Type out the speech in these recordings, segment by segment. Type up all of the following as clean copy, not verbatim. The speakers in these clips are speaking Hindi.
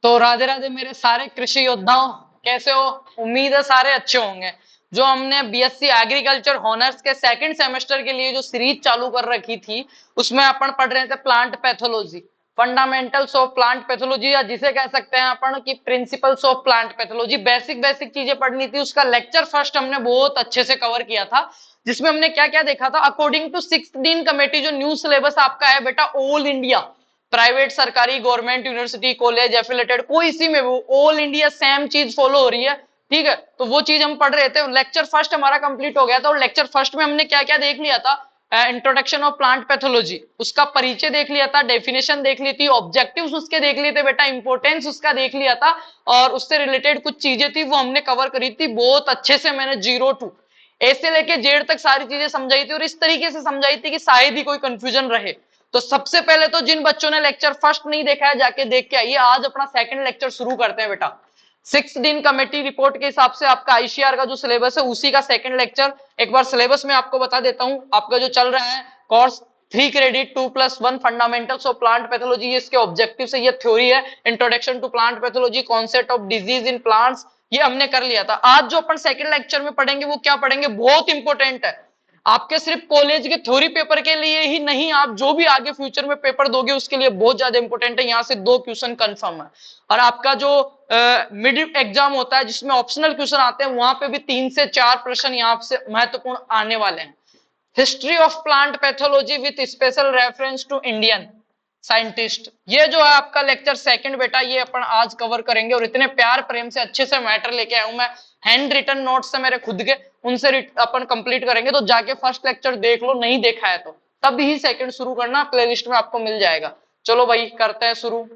तो राधे राधे मेरे सारे कृषि योद्धाओं, कैसे हो? उम्मीद है सारे अच्छे होंगे। जो हमने बीएससी एग्रीकल्चर हॉनर्स के सेकंड सेमेस्टर के लिए जो सीरीज चालू कर रखी थी, उसमें अपन पढ़ रहे थे plant pathology, fundamentals of plant pathology, या जिसे कह सकते हैं अपन की principles of plant pathology. Basic basic चीजें पढ़नी थी। उसका लेक्चर फर्स्ट हमने बहुत अच्छे से कवर किया था, जिसमें हमने क्या क्या देखा था। अकॉर्डिंग टू 16 कमेटी, जो न्यू सिलेबस आपका है बेटा, ऑल इंडिया प्राइवेट, सरकारी, गवर्नमेंट, यूनिवर्सिटी, कॉलेज, एफिलेटेड, कोई इसी में वो ऑल इंडिया सेम चीज फॉलो हो रही है। ठीक है, तो वो चीज हम पढ़ रहे थे। लेक्चर फर्स्ट हमारा कंप्लीट हो गया था, और लेक्चर फर्स्ट में हमने क्या क्या देख लिया था। इंट्रोडक्शन ऑफ प्लांट पैथोलॉजी, उसका परिचय देख लिया था, डेफिनेशन देख ली थी, ऑब्जेक्टिव्स उसके देख लिए थे बेटा, इंपोर्टेंस उसका देख लिया था, और उससे रिलेटेड कुछ चीजें थी वो हमने कवर करी थी बहुत अच्छे से। मैंने 0 to ए से लेके जेड तक सारी चीजें समझाई थी, और इस तरीके से समझाई थी कि शायद ही कोई कंफ्यूजन रहे। तो सबसे पहले तो जिन बच्चों ने लेक्चर फर्स्ट नहीं देखा है, जाके देख के आइए। आज अपना सेकंड लेक्चर शुरू करते हैं बेटा। 16 कमेटी रिपोर्ट के हिसाब से आपका आईसीआर का जो सिलेबस है, उसी का सेकंड लेक्चर। एक बार सिलेबस में आपको बता देता हूं। आपका जो चल रहा है course 3 credit 2+1 fundamentals of plant pathology, इसके ऑब्जेक्टिव से ये थ्योरी है। Introduction to plant pathology, concept of disease in plants, ये हमने कर लिया था। आज जो अपन सेकंड लेक्चर में पढ़ेंगे वो क्या पढ़ेंगे, बहुत इंपॉर्टेंट है। आपके सिर्फ कॉलेज के थ्योरी पेपर के लिए ही नहीं, आप जो भी आगे फ्यूचर में पेपर दोगे उसके लिए बहुत ज्यादा इंपॉर्टेंट है। यहां से 2 क्वेश्चन कंफर्म है। और आपका जो मिड एग्जाम होता है, जिसमें ऑप्शनल क्वेश्चन आते हैं, वहां पे भी 3 से 4 प्रश्न यहाँ से महत्वपूर्ण आने वाले हैं। History of plant pathology with special reference to Indian scientist, ये जो है आपका लेक्चर सेकंड बेटा, ये अपन आज कवर करेंगे। और इतने प्यार प्रेम से अच्छे से मैटर लेके आया हूं मैं, हैंड रिटन नोट्स से मेरे खुद के, उनसे अपन कंप्लीट करेंगे। तो जाके फर्स्ट लेक्चर देख लो, नहीं देखा है तो तब ही सेकंड शुरू करना, प्लेलिस्ट में आपको मिल जाएगा। चलो भाई करते हैं शुरू।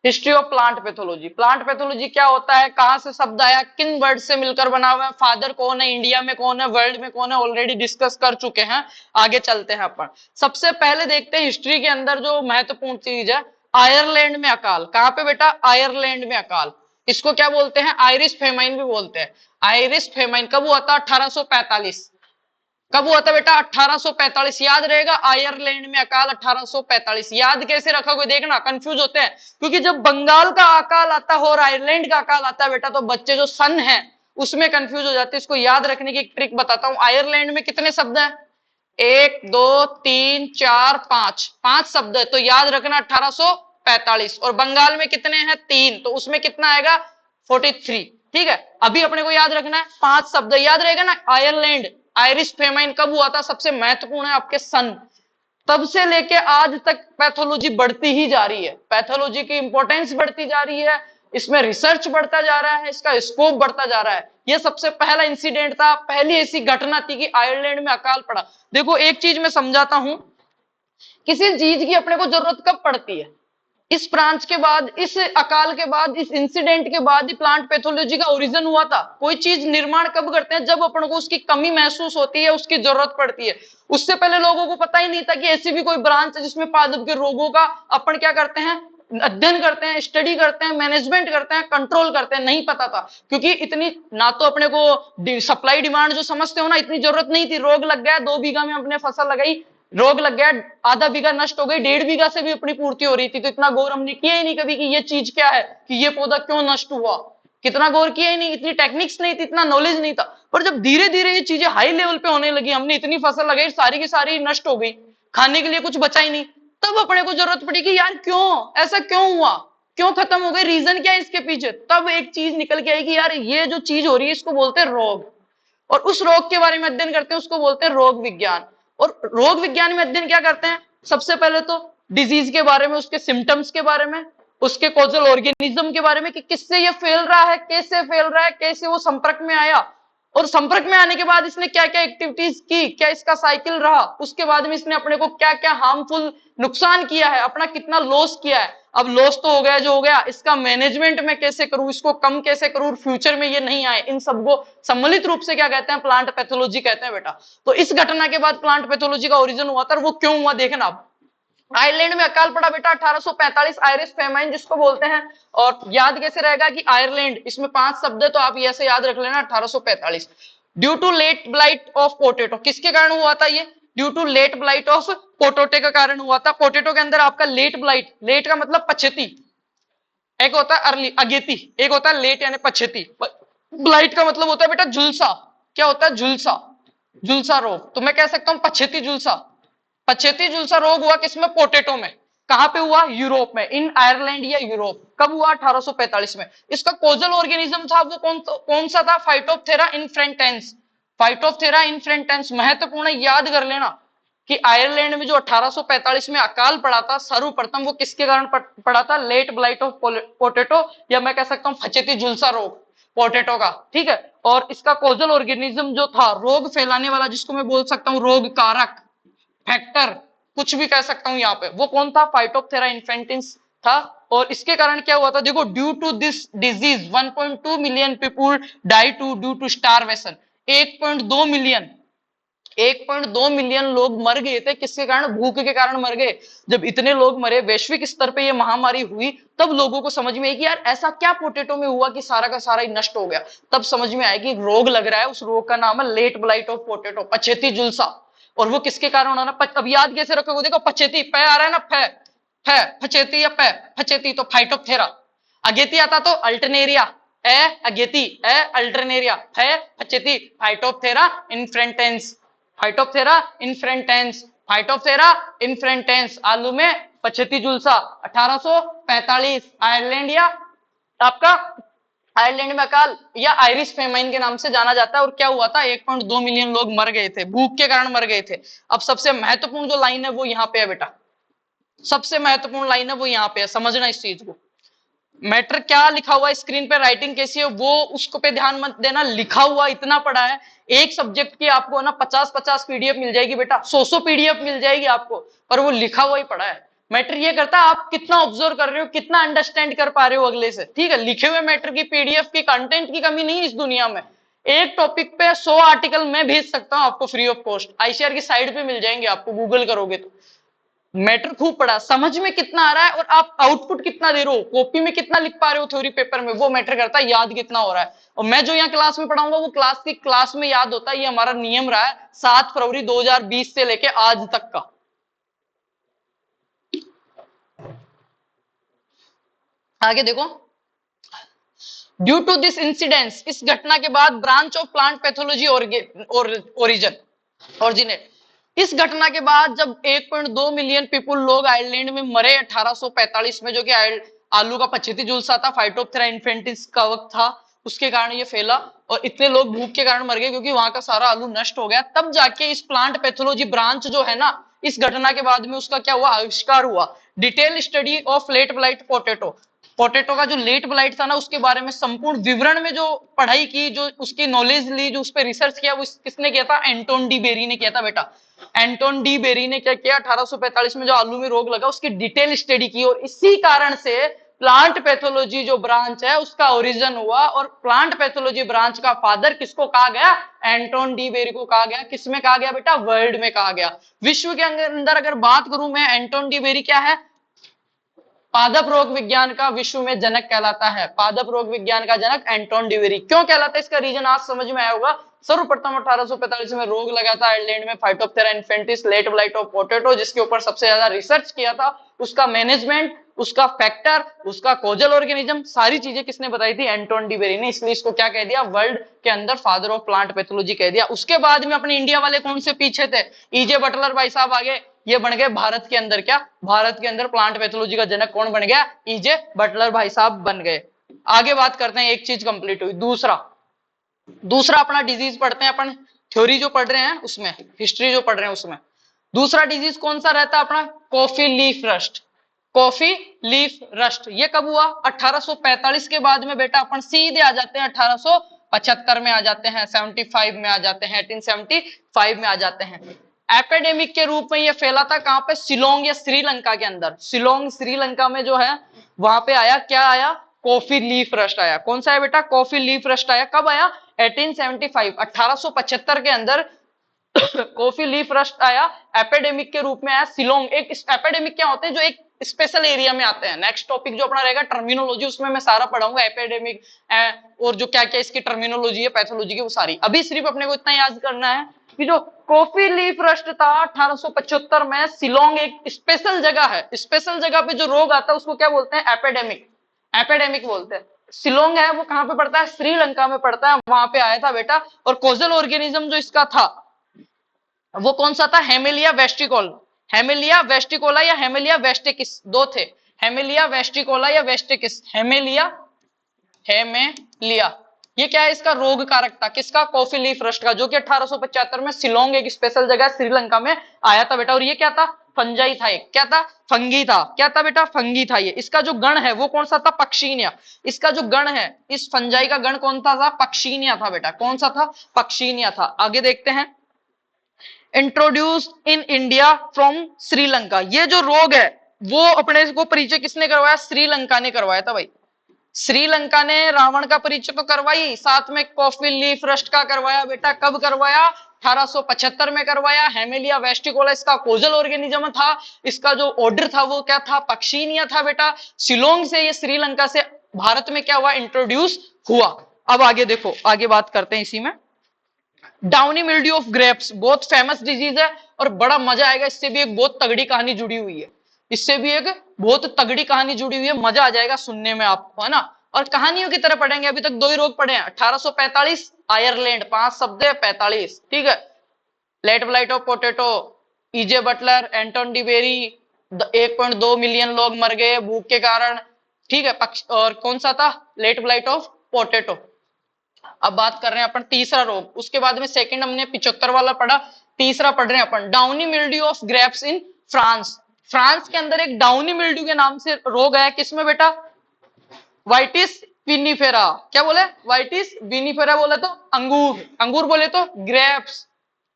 History of plant pathology. Plant pathology क्या होता है, कहां से शब्द आया, किन वर्ड से मिलकर बना हुआ है, फादर कौन है, इंडिया में कौन है, वर्ल्ड में कौन है, ऑलरेडी डिस्कस कर चुके हैं। आगे चलते हैं अपन। सबसे पहले देखते हैं हिस्ट्री के अंदर जो महत्वपूर्ण चीज है, आयरलैंड में अकाल। कहां पे बेटा, आयरलैंड में अकाल। इसको क्या बोलते हैं, आयरिश फेमाइन भी बोलते हैं। आयरिश फेमाइन कब हुआ था, 1845। कब हुआ था बेटा, 1845। याद रहेगा, आयरलैंड में अकाल 1845। याद कैसे रखोगे, देखना कंफ्यूज होते हैं, क्योंकि जब बंगाल का अकाल आता है और आयरलैंड का अकाल आता है बेटा, तो बच्चे जो सन है उसमें कंफ्यूज हो जाते हैं। इसको याद रखने की एक ट्रिक बताता हूं। आयरलैंड में कितने शब्द हैं, 1 2 3 4 5, 5 शब्द है, तो याद रखना 1845। और बंगाल में कितने हैं, 3, तो उसमें कितना आएगा, 43। ठीक है, अभी अपने को याद रखना है 5 शब्द, याद रहेगा ना। आयरलैंड, आयरिश फेमाइन कब हुआ था, सबसे महत्वपूर्ण है आपके सन। तब से लेके आज तक पैथोलॉजी बढ़ती ही जा रही है, पैथोलॉजी की इंपॉर्टेंस बढ़ती जा रही है, इसमें रिसर्च बढ़ता जा रहा है, इसका स्कोप बढ़ता जा रहा है। ये सबसे पहला इंसिडेंट था, पहली ऐसी घटना थी कि आयरलैंड में अकाल पड़ा। देखो एक चीज मैं समझाता हूं, किसी चीज की अपने को जरूरत कब पड़ती है, इस ब्रांच के बाद, इस अकाल के बाद, इस इंसिडेंट के बाद ही प्लांट पैथोलॉजी का ओरिजिन हुआ था। कोई चीज निर्माण कब करते हैं, जब अपन को उसकी कमी महसूस होती है, उसकी जरूरत पड़ती है। उससे पहले लोगों को पता ही नहीं था कि ऐसी भी कोई ब्रांच है जिसमें पादप के रोगों का अपन क्या करते हैं, अध्ययन करते हैं, स्टडी करते हैं, मैनेजमेंट करते हैं, कंट्रोल करते हैं। नहीं पता था, क्योंकि इतनी ना तो अपने को सप्लाई डिमांड जो समझते हो ना, इतनी जरूरत नहीं थी। रोग लग गया 2 बीघा में अपने फसल लगाई, रोग लग गया, आधा बीघा नष्ट हो गई, 1.5 बीघा से भी अपनी पूर्ति हो रही थी, तो इतना गौर हमने किया ही नहीं कभी कि ये चीज क्या है, कि ये पौधा क्यों नष्ट हुआ। कितना गौर किया ही नहीं, इतनी टेक्निक्स नहीं थी, इतना नॉलेज नहीं था। पर जब धीरे धीरे ये चीजें हाई लेवल पे होने लगी, हमने इतनी फसल लगाई, सारी की सारी नष्ट हो गई, खाने के लिए कुछ बचा ही नहीं, तब अपने को जरूरत पड़ी कि यार क्यों ऐसा क्यों हुआ, क्यों खत्म हो गई, रीजन क्या है इसके पीछे। तब एक चीज निकल के आई कि यार ये जो चीज हो रही है इसको बोलते हैं रोग, और उस रोग के बारे में अध्ययन करते हैं, उसको बोलते हैं रोग विज्ञान। और रोग विज्ञान में अध्ययन क्या करते हैं, सबसे पहले तो डिजीज के बारे में, उसके सिम्टम्स के बारे में, उसके कॉजल ऑर्गेनिज्म के बारे में, कि किससे ये फैल रहा है, कैसे फैल रहा है, कैसे वो संपर्क में आया, और संपर्क में आने के बाद इसने क्या क्या एक्टिविटीज की, क्या इसका साइकिल रहा, उसके बाद में इसने अपने को क्या क्या हार्मफुल नुकसान किया है, अपना कितना लॉस किया है। अब लॉस तो हो गया जो हो गया, इसका मैनेजमेंट मैं कैसे करूं, इसको कम कैसे करूं, फ्यूचर में ये नहीं आए, इन सबको सम्मिलित रूप से क्या कहते हैं, प्लांट पैथोलॉजी कहते हैं बेटा। तो इस घटना के बाद प्लांट पैथोलॉजी का ओरिजिन हुआ था, वो क्यों हुआ देखना आप। आयरलैंड में अकाल पड़ा बेटा 1845, आयरिश फेमाइन जिसको बोलते हैं। और याद कैसे रहेगा कि आयरलैंड, इसमें 5 शब्द है, तो आप ऐसे याद रख लेना 1845। Due to late blight of potato, किसके कारण हुआ था ये, due to late blight of potato का कारण हुआ था। पोटेटो के अंदर आपका लेट ब्लाइट, लेट का मतलब पछेती, एक होता है अर्ली अगेती, एक होता है लेट यानी पछेती। ब्लाइट का मतलब होता है बेटा झुलसा। क्या होता है? झुलसा, झुलसा रोग। तो मैं कह सकता हूं पछेती झुलसा। पछेती झुलसा रोग हुआ किसमें? पोटेटो में। कहां पे हुआ? यूरोप में, इन आयरलैंड या यूरोप। कब हुआ? 1845 में। इसका कोजल ऑर्गेनिज्म था वो कौन सा था? फाइटोप्थेरा इन्फ्रेंटेंस। फाइटोप्थेरा इन्फ्रेंटेंस महत्वपूर्ण, याद कर लेना कि आयरलैंड में जो 1845 में अकाल पड़ा था सर्वप्रथम वो किसके कारण पड़ा था? लेट ब्लाइट ऑफ पोटेटो, या मैं कह सकता हूं फचेती झुलसा रोग पोटेटो का। ठीक है। और इसका कोजल ऑर्गेनिज्म जो था, रोग फैलाने वाला, जिसको मैं बोल सकता हूं रोग कारक, फैक्टर, कुछ भी कह सकता हूं यहाँ पे, वो कौन था? फाइटोप्थेरा इन्फेंटिस था। और इसके कारण क्या हुआ था? देखो, due to this disease 1.2 million people die to due to starvation. 1.2 million, 1.2 million लोग मर गए थे। किसके कारण? भूख के कारण मर गए। जब इतने लोग मरे, वैश्विक स्तर पे ये महामारी हुई, तब लोगों को समझ में आई कि यार ऐसा क्या पोटेटो में हुआ कि सारा का सारा ही नष्ट हो गया। तब समझ में आया कि रोग लग रहा है, उस रोग का नाम है लेट ब्लाइट ऑफ पोटेटो, पछेती झुलसा। और वो किसके कारण होना? अब याद कैसे रखोगे? देखो, पछेती पै आ रहा है ना, फै फै, फचेती या पै, फचेती तो फाइटोप्थेरा। अगेती आता तो अल्टरनेरिया, ए अगेती, ए अल्टरनेरिया, फै फचेती, फाइटोप्थेरा इन्फ्रेंटेंस, फाइटोप्थेरा इन्फ्रेंटेंस, फाइटोप्थेरा इन्फ्रेंटेंस। आलू में पछेती झुलसा। 1845 आयरलैंड या आपका आयरलैंड में अकाल या आयरिश फेमाइन के नाम से जाना जाता है। और क्या हुआ था? 1.2 मिलियन लोग मर गए थे, भूख के कारण मर गए थे। अब सबसे महत्वपूर्ण जो लाइन है वो यहाँ पे है बेटा, सबसे महत्वपूर्ण लाइन है वो यहाँ पे है, समझना इस चीज को। मैटर क्या लिखा हुआ है स्क्रीन पे, राइटिंग कैसी है वो उसको पे ध्यान मत देना, लिखा हुआ इतना पड़ा है। एक सब्जेक्ट की आपको ना 50-50 पीडीएफ मिल जाएगी बेटा, 100 पीडीएफ मिल जाएगी आपको, पर वो लिखा हुआ ही पड़ा है। मैटर ये करता है आप कितना ऑब्जर्व कर रहे हो, कितना अंडरस्टैंड कर पा रहे हो अगले से। ठीक है, लिखे हुए मैटर की, पीडीएफ की, कंटेंट की कमी नहीं है इस दुनिया में। एक टॉपिक पे 100 आर्टिकल मैं भेज सकता हूं आपको फ्री ऑफ कॉस्ट, आईसीआर की साइड पे मिल जाएंगे आपको, गूगल करोगे तो। मैटर खूब पड़ा, समझ में कितना आ रहा है और आप आउटपुट कितना दे रहे हो, कॉपी में कितना लिख पा रहे हो थ्योरी पेपर में, वो मैटर करता है। याद कितना हो रहा है, और मैं जो यहाँ क्लास में पढ़ाऊंगा वो क्लास की क्लास में याद होता है। ये हमारा नियम रहा है 7 फरवरी 2020 से लेके आज तक का। आगे देखो, ड्यू टू दिस इंसिडेंस, इस घटना के बाद branch of plant pathology originate. इस घटना के बाद जब 1.2 मिलियन पीपुल लोग आयरलैंड में मरे 1845 में, जो कि आलू का पछेती झुलसा था, फाइटोप्थेरा इन्फेंटिस का वक्त था, उसके कारण ये फैला और इतने लोग भूख के कारण मर गए क्योंकि वहां का सारा आलू नष्ट हो गया। तब जाके इस प्लांट पैथोलॉजी ब्रांच जो है ना, इस घटना के बाद में उसका क्या हुआ? आविष्कार हुआ। Detail study of late blight potato, potato का जो लेट ब्लाइट था ना, उसके बारे में संपूर्ण विवरण में जो पढ़ाई की, जो उसकी नॉलेज ली, जो उस पर रिसर्च किया, वो किसने किया था? एंटोन डी बेरी ने किया था बेटा। एंटोन डी बेरी ने क्या किया? 1845 में जो आलू में रोग लगा उसकी डिटेल स्टडी की, और इसी कारण से प्लांट पैथोलॉजी जो ब्रांच है उसका ओरिजिन हुआ। और प्लांट पैथोलॉजी ब्रांच का फादर किसको कहा गया? एंटोन डी बेरी को कहा गया। किसमें कहा गया बेटा? वर्ल्ड में कहा गया। विश्व के अंदर अगर बात करूं मैं, एंटोन डी बेरी क्या है? पादप रोग विज्ञान का विश्व में जनक कहलाता है। पादप रोग विज्ञान का जनक एंटोन डी बेरी। क्यों कहलाता है? इसका रीजन आज समझ में आया होगा। सर्वप्रथम 1845 में रोग लगा था आयरलैंड में, फाइटोप्थेरा इन्फेंटिस, लेट ब्लाइट ऑफ पोटेटो, जिसके ऊपर सबसे ज्यादा रिसर्च किया था। उसका मैनेजमेंट, उसका फैक्टर, उसका कोजल ऑर्गेनिज्म, सारी चीजें किसने बताई थी? एंटोन डी बेरी ने। इसलिए इसको क्या कह दिया? वर्ल्ड के अंदर फादर ऑफ प्लांट पैथोलॉजी कह दिया। उसके बाद में अपने इंडिया वाले कौन से पीछे थे? ईजे बटलर भाई साहब आगे, ये बन गए भारत के अंदर क्या? भारत के अंदर प्लांट पैथोलॉजी का जनक कौन बन गया? ईजे बटलर भाई साहब बन गए। आगे बात करते हैं, एक चीज कंप्लीट हुई। दूसरा अपना डिजीज पढ़ते हैं अपन, थ्योरी जो पढ़ रहे हैं उसमें, हिस्ट्री जो पढ़ रहे हैं उसमें। दूसरा डिजीज कौन सा रहता है अपना? Coffee leaf rust. Coffee leaf rust ये कब हुआ? 1845 के बाद में बेटा अपन सीधे आ जाते हैं 1875 में आ जाते हैं, 75 में आ जाते हैं, 1875 में आ जाते हैं। एपिडेमिक के रूप में ये फैला था कहां पे? शिलोंग या श्रीलंका के अंदर। शिलोंग श्रीलंका में जो है वहां पे आया, क्या आया? कॉफी लीफ रस्ट आया। कौन सा है बेटा? कॉफी लीफ रस्ट आया। कब आया? 1875, 1875 के अंदर कॉफी लीफ रस्ट आया, एपिडेमिक के रूप में आया। सिलोंग, एक एपिडेमिक क्या होते हैं, जो एक स्पेशल एरिया में आते हैं। नेक्स्ट टॉपिक जो अपना रहेगा टर्मिनोलॉजी, उसमें मैं सारा पढ़ाऊंगा एपिडेमिक और जो क्या क्या इसकी टर्मिनोलॉजी है पैथोलॉजी की, वो सारी। अभी सिर्फ अपने को इतना याद करना है कि जो कॉफी लीफ रस्ट था 1875 में, सिलोंग एक स्पेशल जगह है, स्पेशल जगह पे जो रोग आता है उसको क्या बोलते हैं, एपिडेमिक, एपिडेमिक बोलते हैं। सिलोंग है वो कहां पे पड़ता है, श्रीलंका में पड़ता है, वहां पे आया था बेटा। और कोजल ऑर्गेनिज्म जो इसका था वो कौन सा था, हेमेलिया वेस्टिकोला, हेमेलिया वेस्टिकोला या हेमेलिया वेस्टिकिस, दो थे, हेमेलिया वेस्टिकोला या वेस्टिकिस, हेमेलिया, हेमेलिया। ये क्या है, इसका रोग कारक था, किसका, कॉफी लीफ रस्ट का, जो कि 1875 में सिलोंग एक स्पेशल जगह श्रीलंका में आया था बेटा। और ये क्या था, फंजाई था, एक क्या था, फंगी था, क्या था बेटा, फंगी था ये। इसका जो गण है वो कौन सा था, पक्षीनिया। इसका जो गण है, इस फंजाई का गण कौन सा था, पक्षीनिया था बेटा। कौन सा था, पक्षीनिया था। आगे देखते हैं, introduced in India from Sri Lanka. ये जो रोग है वो अपने को परिचय किसने करवाया, श्रीलंका ने करवाया था भाई। श्रीलंका ने रावण का परिचय तो करवाई, साथ में कॉफी लीफ रस्ट का करवाया बेटा। कब करवाया, 1875 में करवाया। हेमेलिया वेस्टिकोला इसका कोजल ऑर्गेनिज्म था, इसका जो ऑर्डर था वो क्या था, पक्षीनिया था बेटा। शिलोंग से ये श्रीलंका से भारत में क्या हुआ, इंट्रोड्यूस हुआ। अब आगे देखो, आगे बात करते हैं इसी में। डाउनी मिल्ड्यू ऑफ ग्रेप्स बहुत फेमस डिजीज है और बड़ा मजा आएगा, इससे भी एक बहुत तगड़ी कहानी जुड़ी हुई है, इससे भी एक बहुत तगड़ी कहानी जुड़ी हुई है, मजा आ जाएगा सुनने में आपको, है ना। और कहानियों की तरह पढ़ेंगे, अभी तक दो ही रोग पढ़े हैं। 1845 आयरलैंड, 5 शब्द है, 45, ठीक है। Late blight of potato, E J Butler, Anton de Bary, 1.2 million लोग मर गए भूख के कारण, ठीक है। और कौन सा था, लेट ब्लाइट ऑफ पोटैटो। अब बात कर रहे हैं अपन तीसरा रोग, उसके बाद में सेकंड हमने 75 वाला पढ़ा, तीसरा पढ़ रहे हैं अपन downy mildew of grapes in France. France के अंदर एक डाउनी मिल्ड्यू के नाम से रोग है, किसमें बेटा, वाइटिस विनिफेरा। क्या बोले, वाइटिस विनिफेरा बोले तो अंगूर, अंगूर बोले तो ग्रेप्स,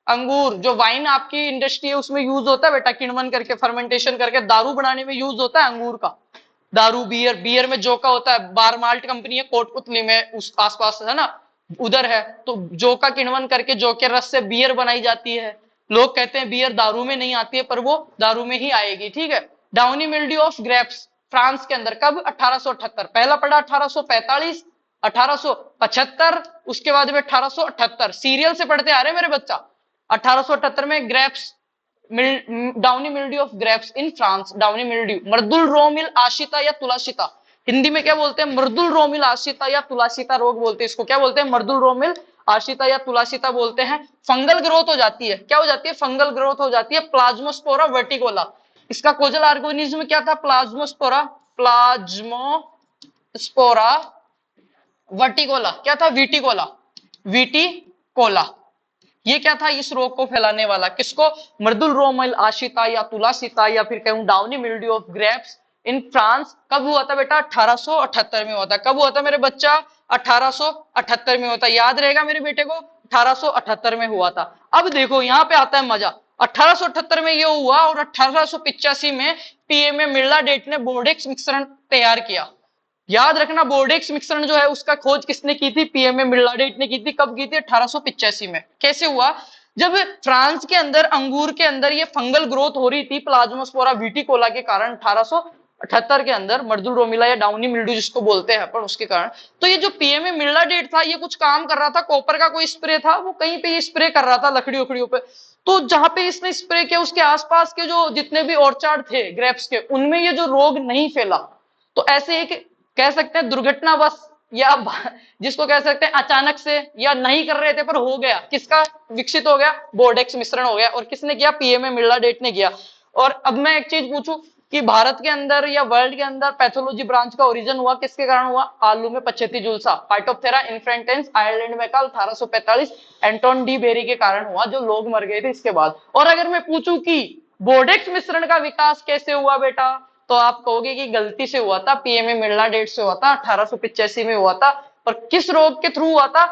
अंगूर। जो वाइन आपकी इंडस्ट्री है उसमें यूज होता है बेटा, किण्वन करके, फर्मेंटेशन करके दारू बनाने में यूज होता है अंगूर का। दारू, बियर, बियर में जोका होता है, बार माल्ट कंपनी है कोटपुतली में, उस आसपास है ना, उधर है। तो जो का किण्वन करके जो के रस से बियर बनाई जाती है। लोग कहते हैं बियर दारू में नहीं आती है, पर वो दारू में ही आएगी, ठीक है। Downy mildew of grapes France के अंदर कब, 1878। पहला पढ़ा 1845, 1875, उसके बाद में 1878, सीरियल से पढ़ते आ रहे हैं मेरे बच्चा। 1878 में grapes, downy mildew of grapes in France. Downy mildew, मर्दुल रोमिल आशिता या तुलाशिता, हिंदी में क्या बोलते हैं, मर्दुल रोमिल आशिता या तुलाशिता रोग बोलते हैं इसको। क्या बोलते हैं, मर्दुल रोमिल आशिता या तुलाशिता बोलते हैं। फंगल ग्रोथ हो जाती है, क्या हो जाती है, फंगल ग्रोथ हो जाती है। प्लाज्मोस्पोरा वर्टिकोला, इसका कोजल ऑर्गेनिज्म क्या था, प्लाज्मोस्पोरा, प्लाज्मोस्पोरा वर्टिकोला, क्या था, विटिकोला, विटिकोला। ये क्या था, इस रोग को फैलाने वाला, किसको, मृदुल रोमिल आशिता या तुलाशिता, या फिर कहूं downy mildew of grapes in France. कब हुआ था बेटा, 1878 में हुआ था। कब हुआ था मेरे बच्चा, 1878 में हुआ था। याद रहेगा मेरे बेटे को, 1878 में हुआ था। अब देखो यहाँ पे आता है मजा, 1878 में ये हुआ और 1885 में पीएमए मिर्ला डेट ने बोर्डेक्स मिश्रण तैयार किया। याद रखना, बोर्डेक्स मिश्रण जो है उसका खोज किसने की थी, पीएमए मिर्ला डेट ने की थी। कब की थी, 1885 में। कैसे हुआ, जब फ्रांस के अंदर अंगूर के अंदर ये फंगल ग्रोथ हो रही थी प्लाज्मोस्पोरा विटिकोला के कारण, 1878 के अंदर, मर्दुल रोमिला या डाउनी मिल्ड्यू जिसको बोलते हैं पर उसके कारण। तो ये जो पीएमए मिर्ला डेट था ये कुछ काम कर रहा था, कॉपर का कोई स्प्रे था, वो कहीं पे ये स्प्रे कर रहा था लकड़ी उकड़ियों पे। तो जहां पे इसने स्प्रे किया उसके आसपास के जो जितने भी ऑर्चार्ड थे ग्रेप्स के, उनमें ये जो रोग नहीं फैला। तो ऐसे एक कह सकते हैं दुर्घटनावश, या जिसको कह सकते हैं अचानक से, या नहीं कर रहे थे पर हो गया, किसका विकसित हो गया, बोर्डेक्स मिश्रण हो गया। और किसने किया, पीएमए मिर्ला डेट ने किया। और अब मैं एक चीज पूछूं कि भारत के अंदर या वर्ल्ड के अंदर पैथोलॉजी ब्रांच का ओरिजिन हुआ किसके कारण हुआ, आलू में पछेती जुलसा, फाइटोप्थेरा इन्फ्रेंटेंस, आयरलैंड में कल 1845, एंटोन डी बेरी के कारण हुआ, जो लोग मर गए थे इसके बाद। और अगर मैं पूछूं कि बोर्डेक्स मिश्रण का विकास कैसे हुआ बेटा, तो आप कहोगे कि गलती से हुआ था, पीएमए मिर्ला डेट से हुआ था, 1885 में हुआ था। और किस रोग के थ्रू हुआ था,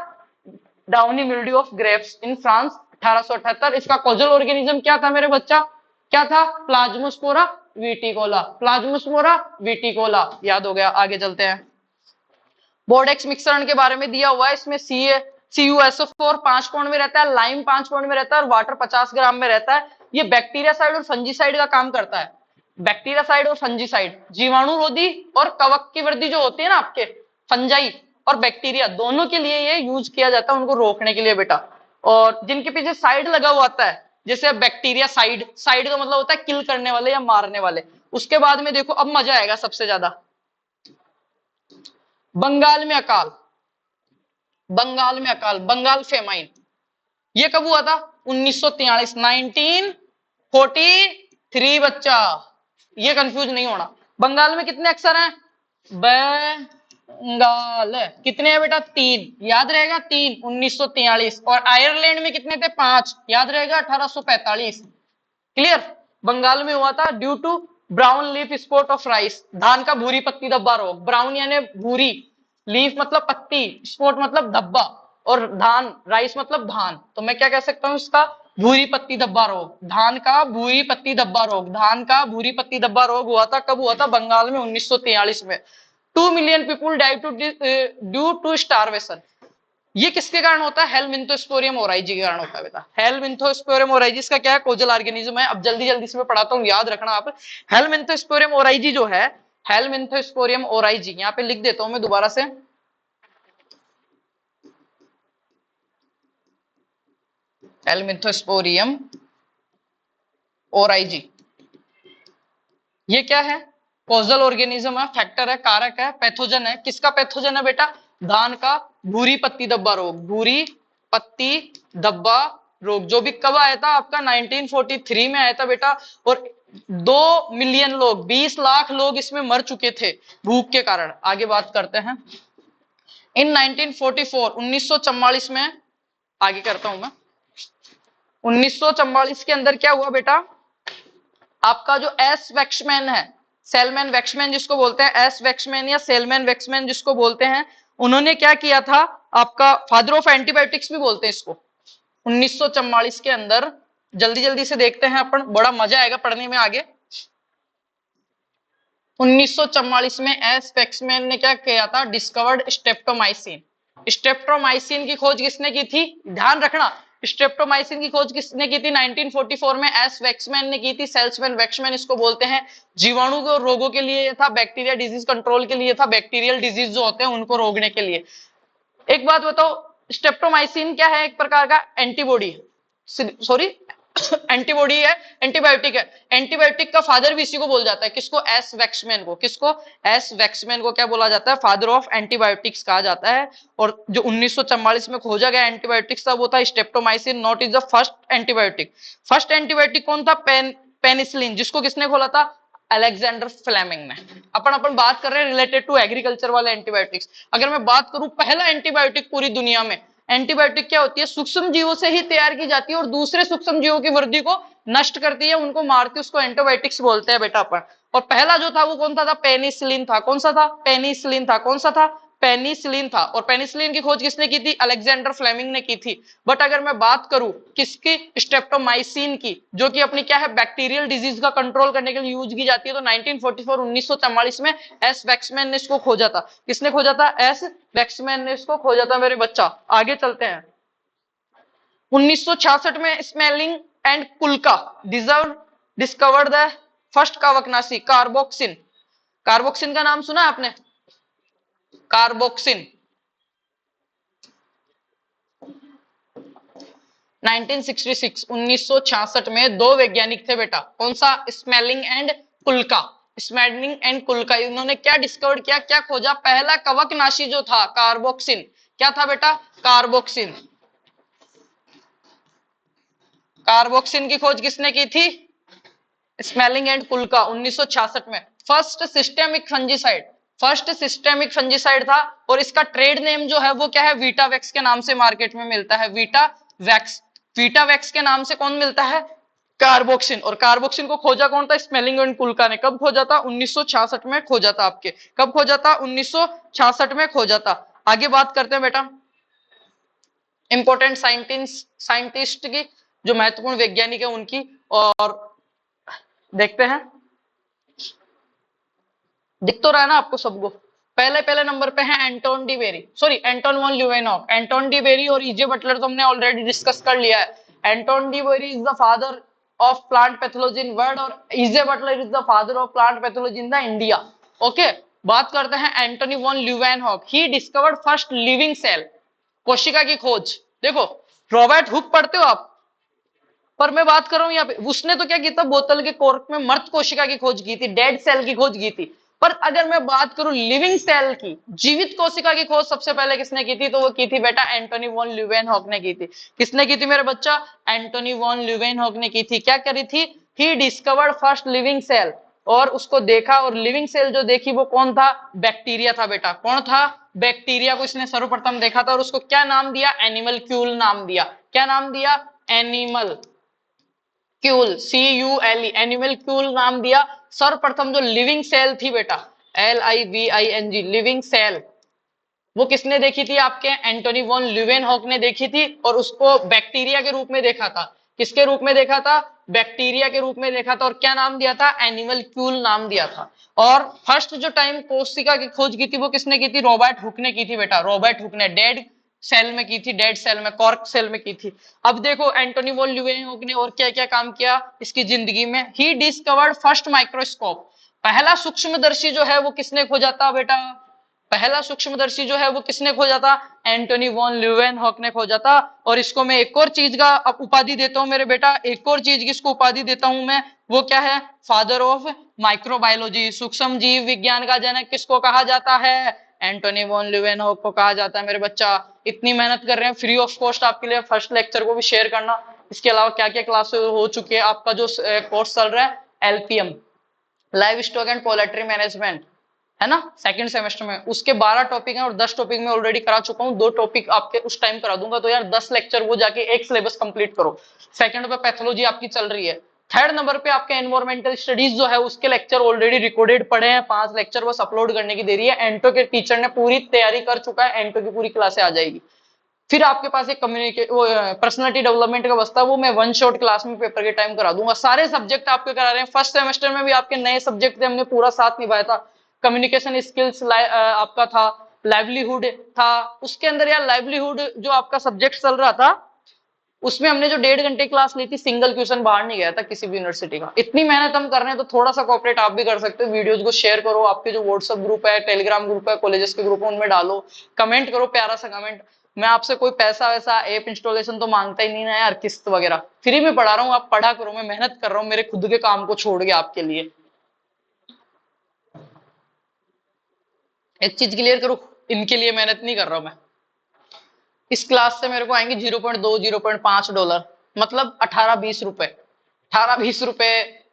downy mildew of grapes in France, 1878। इसका कॉजल ऑर्गेनिज्म क्या था मेरे बच्चा, क्या था, प्लाज्मोस्पोरा विटिकोला, प्लाज्मोस्पोरा विटिकोला। याद हो गया, आगे चलते हैं। बोर्डेक्स मिश्रण के बारे में दिया हुआ है इसमें, सी CuSO4 5 पॉइंट में रहता है, लाइम 5 पॉइंट में रहता है और वाटर 50 ग्राम में रहता है। ये बैक्टीरियासाइड और फंजीसाइड का काम करता है। बैक्टीरियासाइड और फंजीसाइड, जीवाणुरोधी और कवक की वृद्धि जो होती है ना आपके, फंजाई और बैक्टीरिया दोनों के लिए ये यूज किया जाता है, उनको रोकने के लिए बेटा। और जिनके पीछे साइड लगा हुआ आता है, जैसे बैक्टीरिया साइड, साइड का मतलब होता है किल करने वाले या मारने वाले। उसके बाद में देखो, अब मजा आएगा सबसे ज्यादा, बंगाल में अकाल, बंगाल में अकाल, बंगाल फेमाइन, ये कब हुआ था? 1943, 1943 बच्चा, ये कंफ्यूज नहीं होना। बंगाल में कितने अक्षर हैं? बंगाल कितने हैं बेटा? 3, याद रहेगा 3, 1943। और आयरलैंड में कितने थे? 5, याद रहेगा 1845। क्लियर? बंगाल में हुआ था due to brown leaf spot of rice, धान का भूरी पत्ती धब्बा रोग। ब्राउन यानी भूरी, लीफ मतलब पत्ती, स्पॉट मतलब धब्बा, और धान, राइस मतलब धान, तो मैं क्या कह सकता हूं इसका? भूरी पत्ती धब्बा रोग। धान का भूरी पत्ती धब्बा रोग, धान का भूरी पत्ती धब्बा रोग हुआ था, कब हुआ था? बंगाल में 1943 में। 2 million people died due to starvation. ये किसके कारण होता है? हेलमिंथोस्पोरियम ओराइजी के कारण होता है बेटा। हेलमिंथोस्पोरियम ओराइजी इसका क्या है? कोजल ऑर्गेनिज्म है। अब जल्दी जल्दी से मैं पढ़ाता हूँ, याद रखना आप। हेलमिंथोस्पोरियम ओराइजी जो है, हेलमिंथोस्पोरियम ओराइजी, यहाँ पे लिख देता हूं मैं दोबारा से। हेलमिंथोस्पोरियम ओराइजी, ये क्या है? कोजल ऑर्गेनिज्म है, फैक्टर है, कारक है, पैथोजन है। किसका पैथोजन है बेटा? धान का भूरी पत्ती धब्बा रोग, भूरी पत्ती धब्बा रोग, जो भी कब आया था आपका? 1943 में आया था बेटा। और 2 मिलियन लोग, 20 लाख लोग इसमें मर चुके थे भूख के कारण। आगे बात करते हैं। इन 1944, 1944 में, आगे करता हूं मैं। 1944 के अंदर क्या हुआ बेटा? आपका जो एस वैक्समैन है, सेलमैन वैक्समैन जिसको बोलते हैं, एस वैक्समैन या सेलमैन वैक्समैन जिसको बोलते हैं, उन्होंने क्या किया था? आपका फादर ऑफ एंटीबायोटिक्स भी बोलते हैं इसको। 1944 के अंदर, जल्दी जल्दी से देखते हैं अपन, बड़ा मजा आएगा पढ़ने में आगे। 1944 में एस वैक्समैन ने क्या किया था? Discovered streptomycin. स्ट्रेप्टोमाइसिन की खोज किसने की थी? ध्यान रखना, स्ट्रेप्टोमाइसिन की खोज किसने की थी? 1944 में एस वैक्समैन ने की थी। सेल्समैन वैक्समैन इसको बोलते हैं। जीवाणु को रोगों के लिए था, बैक्टीरिया डिजीज कंट्रोल के लिए था, बैक्टीरियल डिजीज जो होते हैं उनको रोकने के लिए। एक बात बताओ, स्ट्रेप्टोमाइसिन क्या है? एक प्रकार का एंटीबॉडी, सॉरी एंटीबॉडी है, एंटीबायोटिक है। एंटीबायोटिक का फादर भी इसी को बोल जाता है। किसको? एस वैक्समैन को। किसको? एस वैक्समैन को क्या बोला जाता है? फादर ऑफ एंटीबायोटिक्स कहा जाता है। और जो 1944 में खोजा गया एंटीबायोटिक्स था, वो था streptomycin. Not is the first antibiotic. First antibiotic कौन था? पेनिसिलिन, जिसको किसने खोला था? अलेक्जेंडर फ्लेमिंग ने। अपन बात कर रहे हैं रिलेटेड टू एग्रीकल्चर वाले एंटीबायोटिक्स। अगर मैं बात करूं पहला एंटीबायोटिक पूरी दुनिया में, एंटीबायोटिक क्या होती है? सूक्ष्म जीवों से ही तैयार की जाती है और दूसरे सूक्ष्म जीवों की वृद्धि को नष्ट करती है, उनको मारती है, उसको एंटीबायोटिक्स बोलते हैं बेटा अपन। और पहला जो था वो कौन था? पेनिसिलिन था। कौन सा था? पेनिसिलिन था। कौन सा था? पेनिसिलिन था। और पेनिसिलिन की खोज किसने की थी? अलेक्जेंडर फ्लेमिंग ने की थी। बट अगर मैं बात करूं किसकी? स्ट्रेप्टोमाइसिन की, जो कि अपनी क्या है? बैक्टीरियल डिजीज का कंट्रोल करने के लिए यूज की जाती है। तो 1944, 1944 में एस वैक्समैन ने इसको खोजा था। किसने खोजा था? एस वैक्समैन ने इसको खोजा था मेरे बच्चा। आगे चलते हैं। 1966 में Schmeling and Kulka discovered the first कवकनाशी, कार्बोक्सिन। कार्बोक्सिन का नाम सुना आपने? कार्बोक्सिन। 1966, 1966 में दो वैज्ञानिक थे बेटा। कौन सा? Schmeling and Kulka. Schmeling and Kulka, इन्होंने क्या डिस्कवर किया? क्या खोजा? पहला कवकनाशी जो था कार्बोक्सिन। क्या था बेटा? कार्बोक्सिन। कार्बोक्सिन की खोज किसने की थी? स्मेलिंग एंड कुल्का, 1966 में। First systemic fungicide, first systemic fungicide था। और इसका ट्रेड नेम जो है वो क्या है? वीटावैक्स के नाम से मार्केट में मिलता है। वीटावैक्स, वीटावैक्स के नाम से कौन मिलता है? कार्बोक्सिन। और कार्बोक्सिन को खोजा कौन था? स्मेलिंग एंड कुल्का ने। कब खोजा था? 1966 में खोजा था आपके। कब खोजा था? 1966 में खोजा था। आगे बात करते हैं बेटा इंपॉर्टेंट साइंटिस्ट की, जो महत्वपूर्ण वैज्ञानिक है उनकी, और देखते हैं। दिख तो रहा है ना आपको सबको? पहले पहले नंबर पे है Anton de Bary, sorry Anton von Leeuwenhoek. Anton de Bary और ईजे बटलर तो हमने ऑलरेडी डिस्कस कर लिया है। Anton de Bary is the father of plant pathology in world और E J Butler is the father of plant pathology in the India. Okay, बात करते हैं Antony von Leeuwenhoek. He discovered first living cell, कोशिका की खोज। देखो रॉबर्ट हुक पढ़ते हो आप, पर मैं बात कर रहा हूं यहाँ पे, उसने तो क्या किया था, बोतल के कॉर्क में मृत कोशिका की खोज की थी, डेड सेल की खोज की थी। पर अगर मैं बात करूं लिविंग सेल की, जीवित कोशिका की खोज सबसे पहले किसने की थी, तो वो की थी बेटा एंटोनी वॉन ल्यूवेनहॉक ने की थी। किसने की थी मेरे बच्चा, एंटोनी वॉन ल्यूवेनहॉक ने की थी। क्या करी थी, he discovered first living cell, और उसको देखा, और लिविंग सेल जो देखी वो कौन था, बैक्टीरिया था बेटा। कौन था, बैक्टीरिया को इसने सर्वप्रथम देखा था, और उसको क्या नाम दिया, एनिमल क्यूल नाम दिया। क्या नाम दिया, animal Kiul, CULE, animal Kiul नाम दिया। सर्वप्रथम जो लिविंग सेल थी बेटा, LIVING, लिविंग सेल, वो किसने देखी थी, आपके एंटोनी वॉन ल्यूवेनहॉक ने देखी थी, और उसको बैक्टीरिया के रूप में देखा था। किसके रूप में देखा था, बैक्टीरिया के रूप में देखा था, और क्या नाम दिया था, एनिमल क्यूल नाम दिया था। और फर्स्ट जो टाइम कोशिका की खोज की थी वो किसने की थी, रॉबर्ट हुक ने की थी बेटा। रॉबर्ट हुक ने डेड सेल में की थी, डेड सेल में, कॉर्क सेल में की थी। अब देखो एंटोनी वॉन ल्यूवेनहॉक ने और क्या क्या काम किया इसकी जिंदगी में। ही डिस्कवर्ड फर्स्ट माइक्रोस्कोप, पहला सूक्ष्मदर्शी जो है वो किसने खोजा था बेटा, पहला सूक्ष्मदर्शी जो है वो किसने खोजा था, एंटोनी वॉन ल्यूवेनहॉक ने खोजा था। और इसको मैं एक और चीज का उपाधि देता हूं मेरे बेटा, एक और चीज की इसको उपाधि देता हूं मैं, वो क्या है, फादर ऑफ माइक्रोबायोलॉजी, सूक्ष्म जीव विज्ञान का जनक किसको कहा जाता है, एंटोनी वॉन ल्यूवेनहॉक को कहा जाता है मेरे बच्चा। इतनी मेहनत कर रहे हैं फ्री ऑफ कॉस्ट आपके लिए, फर्स्ट लेक्चर को भी शेयर करना। इसके अलावा क्या क्या क्लास हो चुकी है, आपका जो कोर्स चल रहा है LPM, live stock and poultry management, है ना, सेकंड सेमेस्टर में, उसके 12 टॉपिक हैं और 10 टॉपिक में ऑलरेडी करा चुका हूँ, 2 टॉपिक आपके उस टाइम करा दूंगा। तो यार 10 लेक्चर वो जाके एक सिलेबस कंप्लीट करो। सेकंड पे पैथोलॉजी आपकी चल रही है। थर्ड नंबर पे आपके एनवायरमेंटल स्टडीज जो है उसके लेक्चर ऑलरेडी रिकॉर्डेड पड़े हैं, 5 लेक्चर बस अपलोड करने की देरी है। एंटो के टीचर ने पूरी तैयारी कर चुका है, एंटो की पूरी क्लासे आ जाएगी। फिर आपके पास एक पर्सनालिटी डेवलपमेंट का बस्ता, वो मैं 1 शॉट क्लास में पेपर के टाइम करा दूंगा। सारे सब्जेक्ट आपके करा रहे हैं। फर्स्ट सेमेस्टर में भी आपके नए सब्जेक्ट थे, हमने पूरा साथ निभाया था। कम्युनिकेशन स्किल्स आपका था, लाइवलीहुड था, उसके अंदर यार लाइवलीहुड जो आपका सब्जेक्ट चल रहा था उसमें हमने जो 1.5 घंटे क्लास ली थी, सिंगल क्वेश्चन बाहर नहीं गया था किसी भी यूनिवर्सिटी का। इतनी मेहनत हम कर रहे हैं तो थोड़ा सा कोऑपरेट आप भी कर सकते हो। वीडियोस को शेयर करो, आपके जो व्हाट्सएप ग्रुप है, टेलीग्राम ग्रुप है, कॉलेजेस के ग्रुप है, उनमें डालो, कमेंट करो प्यारा सा कमेंट। मैं आपसे कोई पैसा वैसा ऐप इंस्टॉलेशन तो मांगता ही नहीं ना यार, किस्त वगैरह, फ्री में पढ़ा रहा हूँ, आप पढ़ा करो। मैं मेहनत कर रहा हूँ मेरे खुद के काम को छोड़ के आपके लिए। एक चीज क्लियर करो, इनके लिए मेहनत नहीं कर रहा हूं मैं। इस क्लास से मेरे को आएंगे 0.2 $0.5, मतलब 18-20 रुपए। 18-20 रुपए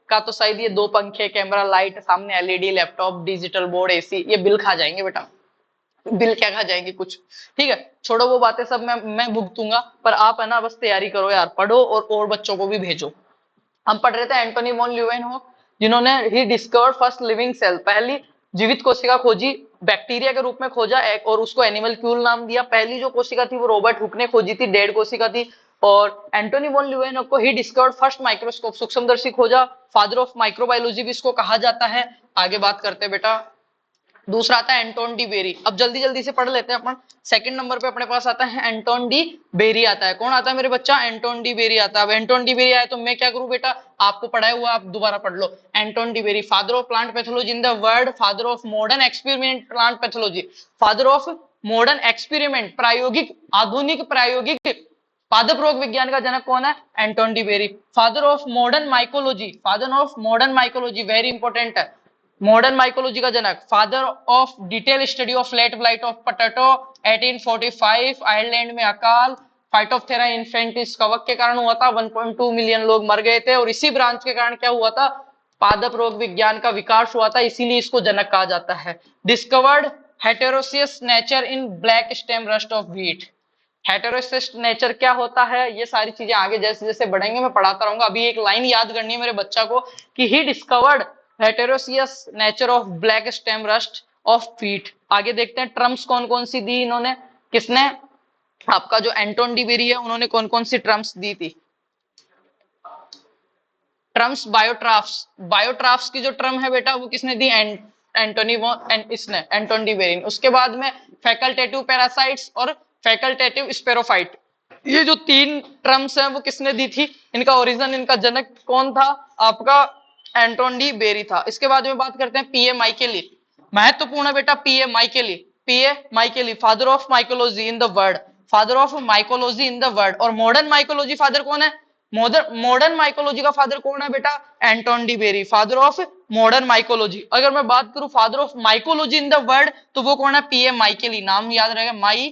का तो शायद ये 2 पंखे, कैमरा, लाइट, सामने LED, laptop, digital board, AC, ये बिल खा जाएंगे बेटा। बिल क्या खा जाएंगे कुछ, ठीक है, छोड़ो वो बातें सब मैं भुगतूंगा। पर आप है ना बस तैयारी करो यार, पढ़ो और बच्चों को भी भेजो। हम पढ़ रहे थे एंटोनी वॉन ल्यूवेनहॉक, जिन्होंने he discovered first living cell, पहली जीवित कोशिका खोजी, बैक्टीरिया के रूप में खोजा एक, और उसको एनिमल क्यूल नाम दिया। पहली जो कोशिका थी वो रॉबर्ट हुक ने खोजी थी, डेड कोशिका थी। और एंटोनी वॉन ल्यूवेनहॉक को ही डिस्कवर्ड फर्स्ट माइक्रोस्कोप, सूक्ष्मदर्शी खोजा, फादर ऑफ माइक्रोबायोलॉजी भी इसको कहा जाता है। आगे बात करते हैं बेटा। दूसरा आता है एंटोन डी बेरी। अब जल्दी जल्दी से पढ़ लेते हैं अपन। सेकंड नंबर पे अपने पास आता है एंटोन डी बेरी आता है। कौन आता है मेरे बच्चा, एंटोन डी बेरी आता है। अब एंटोन डी बेरी आया तो मैं क्या करूं बेटा, आपको पढ़ाया हुआ आप दोबारा पढ़ लो। Anton de Bary, father of plant pathology in the world, father of modern experiment plant pathology, father of modern experiment, प्रायोगिक, आधुनिक प्रायोगिक पादप रोग विज्ञान का जनक कौन है, Anton de Bary. Father of modern mycology, father of modern mycology, very important है, मॉडर्न माइकोलॉजी का जनक। Father of detail study of late blight of potato 1845, Ireland में अकाल फाइटोप्थेरा इन्फेंटिस कवक के कारण हुआ था, 1.2 मिलियन लोग मर गए थे। और इसी ब्रांच के कारण क्या हुआ था, पादप रोग विज्ञान का विकास हुआ था, इसीलिए इसको जनक कहा जाता है। Discovered heteroecious nature in black stem rust of wheat. Heteroecious nature क्या होता है, ये सारी चीजें आगे जैसे जैसे बढ़ेंगे मैं पढ़ाता रहूंगा। अभी एक लाइन याद करनी है मेरे बच्चा को कि he discovered heteroecious nature of black stem rust of wheat. आगे देखते हैं ट्रम्स कौन कौन सी दी इन्होंने, किसने, आपका जो एंटोन डी बेरी है, उन्होंने कौन कौन सी ट्रम्स दी थी। ट्रम्स बायोट्राफ्स, बायोट्राफ्स की जो ट्रम है बेटा वो किसने दी, इसने एंटोन डी बेरी। उसके बाद में फैकल्टेटिव पैरासाइट्स और फैकल्टेटिव स्पेरोफाइट, ये जो तीन टर्म्स हैं वो किसने दी थी, इनका ओरिजिन, इनका जनक कौन था, आपका एंटोन डी बेरी था। इसके बाद में बात करते हैं पीए माइकेली, महत्वपूर्ण है बेटा P A Micheli. P A Micheli father of mycology in the world, father of mycology in the world. और मॉडर्न माइकोलॉजी फादर कौन है, मॉडर्न माइकोलॉजी का फादर कौन है बेटा, Anton de Bary, father of modern mycology. अगर मैं बात करूं father of mycology in the world तो वो कौन है, पीए माइकेली, नाम याद रहेगा, माई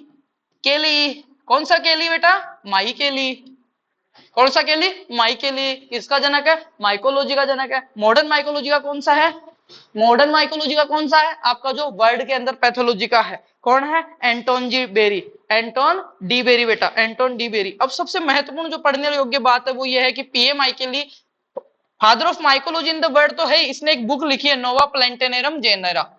केली। कौन सा केली बेटा, माई केली। कौन सा केली, माई केली, किसका जनक है, माइकोलॉजी का जनक है। मॉडर्न माइकोलॉजी का कौन सा है, मॉडर्न माइकोलॉजी का कौन सा है, आपका जो वर्ल्ड के अंदर पैथोलॉजी का है, कौन है, एंटोन जी बेरी, एंटोन डी बेरी बेटा, एंटोन डी बेरी। अब सबसे महत्वपूर्ण जो पढ़ने योग्य बात है वो ये है कि P A Micheli father of mycology in the world तो है, इसने एक बुक लिखी है नोवा प्लेंटेनेरम जेनेरा,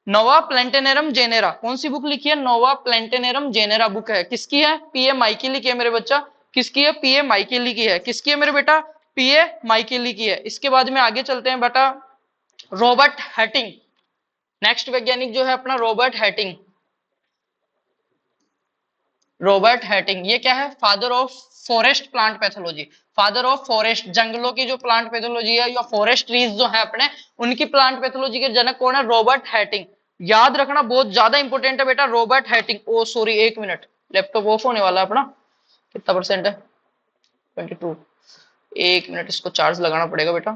नोवा प्लेंटेनेरम जेनेरा। कौन सी बुक लिखी है, नोवा प्लेंटेनेरम जेनेरा बुक है, किसकी है, पीए माइकेली की है मेरे बच्चा, किसकी है, पीए माइकेली की है, किसकी है मेरे बेटा, पीए माइकेली की है। इसके बाद में आगे चलते हैं बेटा, रॉबर्ट हैटिंग, नेक्स्ट वैज्ञानिक जो है अपना रॉबर्ट हैटिंग। रॉबर्ट हैटिंग ये क्या है, father of forest plant pathology, father of forest, जंगलों की जो प्लांट पैथोलॉजी है या फॉरेस्ट ट्रीज जो है अपने, उनकी प्लांट पैथोलॉजी के जनक कौन है, रॉबर्ट हैटिंग। याद रखना बहुत ज्यादा इंपॉर्टेंट है बेटा, रॉबर्ट हैटिंग। ओ सॉरी, एक मिनट, लैपटॉप ऑफ होने वाला है अपना, कितना परसेंट है, 22, एक मिनट, इसको चार्ज लगाना पड़ेगा बेटा।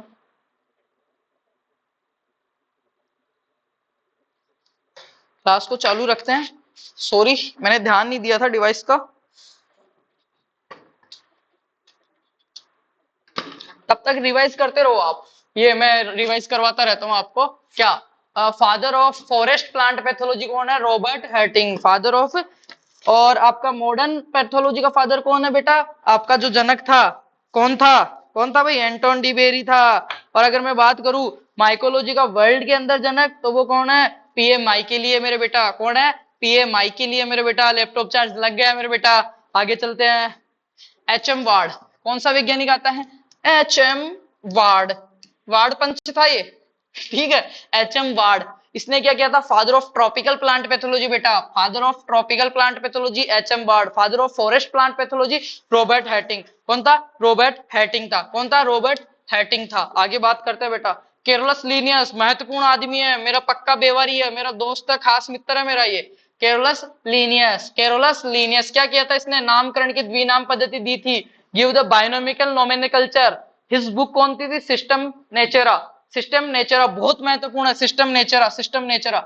क्लास को चालू रखते हैं, सॉरी मैंने ध्यान नहीं दिया था डिवाइस का। तब तक रिवाइज करते रहो आप, ये मैं रिवाइज करवाता रहता हूँ आपको। क्या father of forest plant pathology कौन है, रॉबर्ट हैटिंग, फादर ऑफ। और आपका मॉडर्न पैथोलॉजी का फादर कौन है बेटा, आपका जो जनक था, कौन था, कौन था भाई, एंटोन डी बेरी था। और अगर मैं बात करूं माइकोलॉजी का वर्ल्ड के अंदर जनक तो वो कौन है, पीए माइकेली है मेरे बेटा, कौन है, पीए माइकेली है मेरे बेटा। लैपटॉप चार्ज लग गया है मेरे बेटा, आगे चलते हैं। एचएम वार्ड, कौन सा वैज्ञानिक आता है, एचएम वार्ड, वार्ड पंच था ये, ठीक है, एचएम वार्ड। इसने क्या किया था, father of tropical plant pathology बेटा, father of tropical plant pathology H M Ward, father of forest plant pathology Robert हैटिंग। कौन था, रॉबर्ट हैटिंग था, कौन था, रॉबर्ट हैटिंग था। आगे बात करते हैं बेटा, केरोलस लीनियस, महत्वपूर्ण आदमी है, मेरा पक्का बेवारी है, मेरा दोस्त है, खास मित्र है मेरा ये, केरोलस लीनियस। केरोलस लीनियस क्या किया था इसने, नामकरण की द्विनाम पद्धति दी थी, give the binomial nomenclature. His book कौन सी थी, सिस्टम नेचेरा, सिस्टम नेचेरा बहुत महत्वपूर्ण है, सिस्टम नेचेरा, सिस्टम नेचेरा।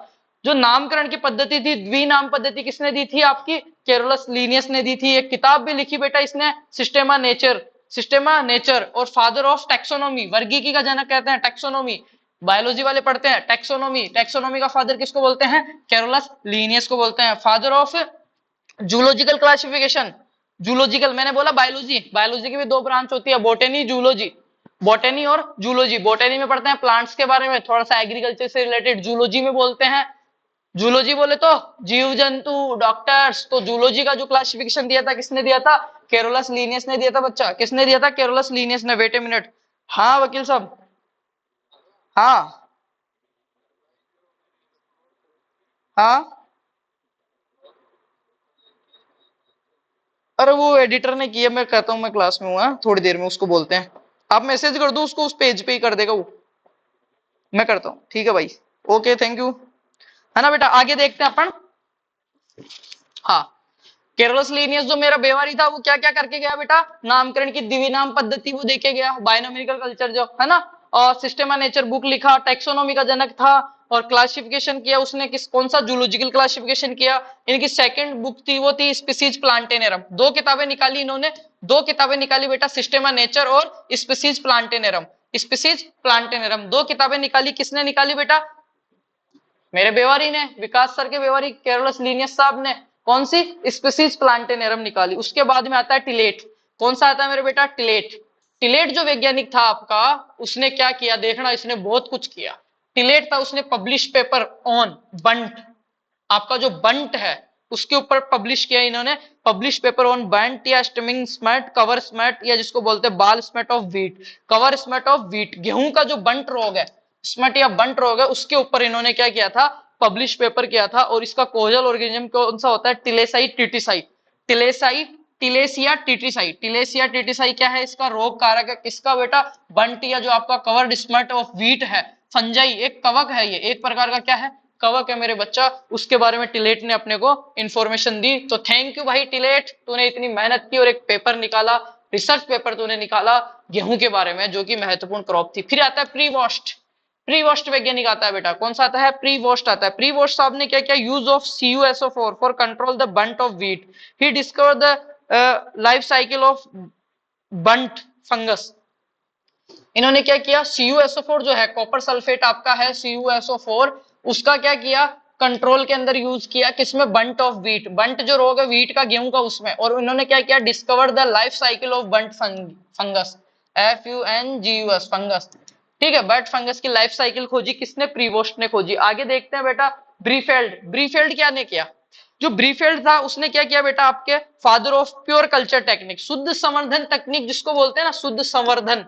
जो नामकरण की पद्धति थी, द्विनाम पद्धति किसने दी थी, आपकी केरोलस लीनियस ने दी थी। एक किताब भी लिखी बेटा इसने, सिस्टेमा नेचर, सिस्टेमा नेचर। और फादर ऑफ टैक्सोनॉमी, वर्गीकी का जनक कहते हैं, टैक्सोनॉमी, बायोलॉजी वाले पढ़ते हैं टैक्सोनॉमी, टैक्सोनॉमी का फादर किसको बोलते हैं, केरोलस लीनियस को बोलते हैं। Father of zoological classification, zoological मैंने बोला बायोलॉजी, बायोलॉजी की भी दो ब्रांच होती है, बॉटनी जूलॉजी, बॉटनी और जूलॉजी। बॉटनी में पढ़ते हैं प्लांट्स के बारे में, थोड़ा सा एग्रीकल्चर से रिलेटेड। जूलॉजी में बोलते हैं, जूलॉजी बोले तो जीव जंतु, डॉक्टर्स। तो जूलॉजी का जो क्लासिफिकेशन दिया था किसने दिया था, केरोलस लीनियस ने दिया था बच्चा, किसने दिया था, केरोलस लीनियस ने। वेट ए मिनट, हाँ वकील साहब, हाँ हाँ, अरे वो एडिटर ने किया, मैं कहता हूँ मैं क्लास में हूँ, थोड़ी देर में उसको बोलते हैं, आप मैसेज कर दो उसको, उस पेज पे ही कर देगा वो, मैं करता हूँ, ठीक है भाई, ओके थैंक यू, है ना बेटा। आगे देखते हैं अपन। हाँ, केरोलस लीनियस जो मेरा बेवारी था वो क्या क्या करके गया बेटा, नामकरण की द्विनाम पद्धति वो देके गया, बायोनोमिकल कल्चर जो है ना, और सिस्टेमा नेचर बुक लिखा, टैक्सोनॉमी का जनक था, और क्लासिफिकेशन किया उसने, किस कौन सा जूलॉजिकल क्लासिफिकेशन किया। इनकी सेकंड बुक थी वो थी स्पीसीज प्लांटेनेरम, दो किताबें निकाली इन्होंने, दो किताबें निकाली बेटा, सिस्टेमा नेचर और स्पीसीज प्लांटेनेरम, स्पीसीज प्लांटेनेरम, दो किताबें निकाली। किसने निकाली बेटा, मेरे बेवारी ने, विकास सर के बेवारी केरोलस लीनियस साहब ने। कौन सी, स्पीसीज प्लांटेनेरम निकाली। उसके बाद में आता है टिलेट, कौन सा आता है मेरे बेटा, टिलेट। टिलेट जो वैज्ञानिक था आपका, उसने क्या किया देखना, इसने बहुत कुछ किया। टिलेट था, उसने पब्लिश पेपर ऑन बंट, आपका जो बंट है उसके ऊपर पब्लिश किया इन्होंने, पब्लिश पेपर ऑन बंट या स्टेमिंग स्मेट, कवर स्मेट, या जिसको बोलते हैं ball smut of wheat, cover smut of wheat, गेहूं का जो बंट रोग है, स्मट या बंट रोग है उसके ऊपर इन्होंने क्या किया था, पब्लिश पेपर किया था। और इसका कोजल ऑर्गेनिज्म कौन सा होता है, टिलेसाई टिटिसाई, टिलेसाई टिलेसिया टिटिसाई। टिलेसिया टिटिसाई क्या है, इसका रोग कारक है किसका बेटा, बंट या जो आपका कवर्ड स्मट ऑफ व्हीट है, फंजाई एक कवक है, ये एक प्रकार का क्या है, कवक है मेरे बच्चा। उसके बारे में टिलेट ने अपने को इंफॉर्मेशन दी। तो थैंक यू भाई टिलेट, तूने इतनी मेहनत की और एक पेपर निकाला, रिसर्च पेपर तूने निकाला गेहूं के बारे में जो कि महत्वपूर्ण क्रॉप थी। फिर आता है प्री वॉस्ट, प्री वॉस्ट वैज्ञानिक आता है बेटा, कौन सा आता है, प्री वॉस्ट आता है। प्री वॉस्ट साहब ने क्या किया, use of CuSO4 for control the bunt of wheat, he discover the life cycle of bunt fungus. इन्होंने क्या किया, CuSO4 जो है कॉपर सल्फेट आपका है CuSO4, उसका क्या किया, कंट्रोल के अंदर यूज किया किसमें, बंट ऑफ व्हीट, बंट जो रोग है व्हीट का गेहूं का उसमें। और इन्होंने क्या किया, discover the life cycle of bunt fungus, FUNGUS fungus, ठीक है। बर्ड फंगस की लाइफ साइकिल खोजी किसने, प्रीवोस्ट ने खोजी। आगे देखते हैं बेटा ब्रीफेल्ड, ब्रीफेल्ड क्या ने किया, जो ब्रीफेल्ड था उसने क्या किया बेटा, आपके father of pure culture technique, शुद्ध संवर्धन तकनीक जिसको बोलते हैं ना, शुद्ध संवर्धन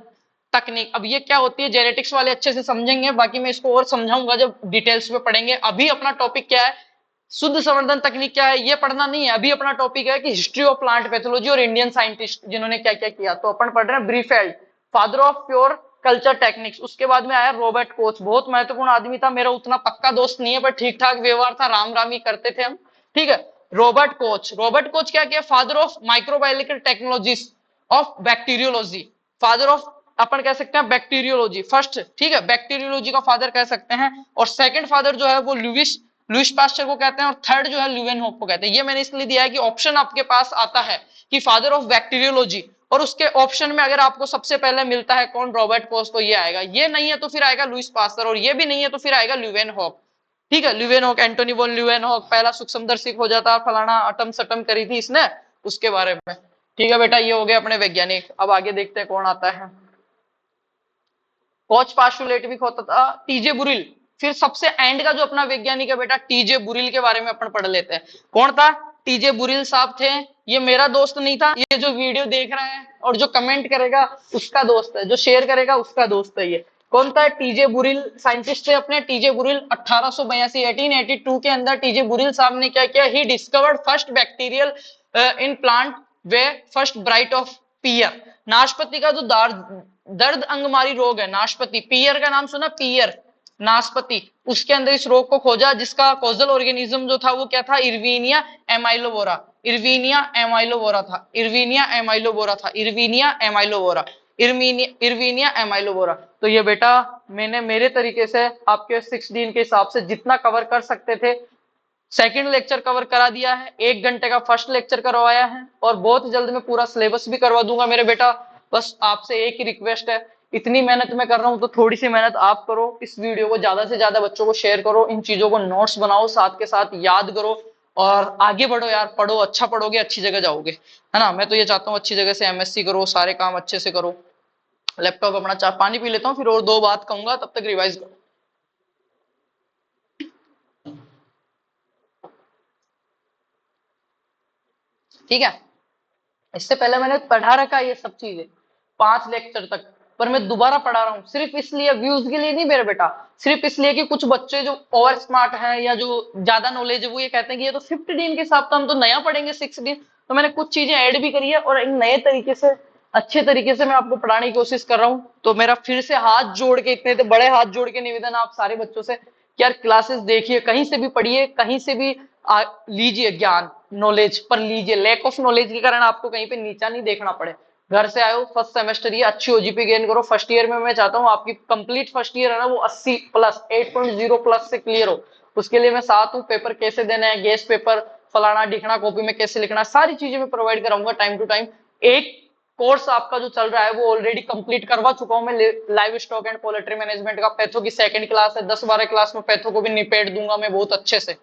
तकनीक। अब ये क्या होती है जेनेटिक्स वाले अच्छे से समझेंगे, बाकी मैं इसको और समझाऊंगा जब डिटेल्स में पढ़ेंगे। अभी अपना टॉपिक क्या है, शुद्ध संवर्धन तकनीक क्या है ये पढ़ना नहीं है, अभी अपना टॉपिक है कि हिस्ट्री ऑफ प्लांट पैथोलॉजी और इंडियन साइंटिस्ट जिन्होंने क्या क्या किया। तो अपन पढ़ रहे हैं Brefeld, father of pure culture techniques. उसके बाद में आया रॉबर्ट कोच, बहुत महत्वपूर्ण आदमी था, मेरा उतना पक्का दोस्त नहीं है पर ठीक ठाक व्यवहार था, राम राम ही करते थे हम, ठीक है। रॉबर्ट कोच, रॉबर्ट कोच क्या किया, father of microbiological technologies of bacteriology, father of अपन कह सकते हैं बैक्टीरियोलॉजी फर्स्ट, ठीक है, बैक्टीरियोलॉजी का फादर कह सकते हैं। और सेकंड फादर जो है वो लुईस पास्चर को कहते हैं, और थर्ड जो है ल्यूवेनहोक को कहते हैं। ये मैंने इसलिए दिया है कि ऑप्शन आपके पास आता है कि फादर ऑफ बैक्टीरियोलॉजी, और उसके ऑप्शन में अगर आपको सबसे पहले मिलता है कौन, रॉबर्ट कोच, तो ये आएगा। ये नहीं है तो फिर आएगा लुईस पास्चर, और ये भी नहीं है तो फिर आएगा ल्यूवेनहोक, ठीक है। ल्यूवेनहोक, एंटोनी वॉन ल्यूवेनहोक, पहला सूक्ष्मदर्शी खोजा था, फलाना अटम सटम करी थी इसने, उसके बारे में, ठीक है बेटा। ये हो गए अपने वैज्ञानिक। अब आगे देखते हैं कौन आता है, कोच पास्टुलेट भी होता था, टीजे बुरिल। फिर सबसे एंड का जो अपना वैज्ञानिक है बेटा टीजे बुरिल, के बारे में अपन पढ़ लेते हैं। कौन था, टीजे बुरिल साहब थे। ये मेरा दोस्त नहीं था, ये जो वीडियो देख रहा है और जो कमेंट करेगा उसका दोस्त है, जो शेयर करेगा उसका दोस्त है। ये कौन था, टीजे बुरिल साइंटिस्ट थे अपने। टीजे बुरिल 1882 1882 के अंदर टीजे बुरिल साहब ने क्या किया, he discovered first bacterial in plant way first blight of pear. नाशपति का जो दर्द अंगमारी रोग है, नाशपति, पियर का नाम सुना, पियर नाशपति, उसके अंदर इस रोग को खोजा जिसका कॉजल ऑर्गेनिज्म जो था वो क्या था, इर्विनिया एमाइलोवोरा, इर्विनिया एमाइलोवोरा था, इर्विनिया एमाइलोवोरा था, इर्विनिया एमाइलोवोरा, इर्विनिया एमाइलोवोरा। तो ये बेटा मैंने मेरे तरीके से आपके 16 के हिसाब से जितना कवर कर सकते थे, सेकंड लेक्चर कवर करा दिया है, 1 घंटे का फर्स्ट लेक्चर करवाया है, और बहुत जल्द मैं पूरा सिलेबस भी करवा दूंगा मेरे बेटा। बस आपसे एक ही रिक्वेस्ट है, इतनी मेहनत मैं कर रहा हूं तो थोड़ी सी मेहनत आप करो, इस वीडियो को ज्यादा से ज्यादा बच्चों को शेयर करो, इन चीजों को नोट्स बनाओ, साथ के साथ याद करो और आगे बढ़ो यार, पढ़ो, अच्छा पढ़ोगे अच्छी जगह जाओगे, है ना। मैं तो ये चाहता हूँ अच्छी जगह से MSc करो, सारे काम अच्छे से करो। लैपटॉप अपना, चाय पानी पी लेता हूँ, फिर और 2 बात कहूंगा, तब तक रिवाइज करो, ठीक है। इससे पहले मैंने पढ़ा रखा ये सब चीजें 5 लेक्चर तक, पर मैं दोबारा पढ़ा रहा हूँ सिर्फ इसलिए, व्यूज के लिए नहीं मेरे बेटा, सिर्फ इसलिए कि कुछ बच्चे जो ओवर स्मार्ट हैं या जो ज्यादा नॉलेज है वो ये कहते हैं कि ये तो 15 के हिसाब से हम तो नया पढ़ेंगे 16, तो मैंने कुछ चीजें ऐड भी करी है और एक नए तरीके से, अच्छे तरीके से मैं आपको पढ़ाने की कोशिश कर रहा हूँ। तो मेरा फिर से हाथ जोड़ के, इतने बड़े हाथ जोड़ के निवेदन आप सारे बच्चों से कि यार क्लासेस देखिए, कहीं से भी पढ़िए, कहीं से भी लीजिए ज्ञान, नॉलेज पर लीजिए, लैक ऑफ नॉलेज के कारण आपको कहीं पे नीचा नहीं देखना पड़े। घर से आए हो, फर्स्ट सेमेस्टर ये अच्छी OGP गेन करो, फर्स्ट ईयर में मैं चाहता हूँ आपकी कंप्लीट फर्स्ट ईयर है ना वो 80 प्लस 8.0 प्लस से क्लियर हो। उसके लिए मैं साथ हूँ, पेपर कैसे देना है, गेस्ट पेपर फलाना ढिकना, कॉपी में कैसे लिखना, सारी चीजें मैं प्रोवाइड कराऊंगा टाइम टू टाइम। एक कोर्स आपका जो चल रहा है वो ऑलरेडी कंप्लीट करवा चुका हूं मैं, live stock and poultry management का, पैथो की 2nd क्लास है, 10-12 क्लास में पैथो को भी निपेट दूंगा मैं बहुत अच्छे से।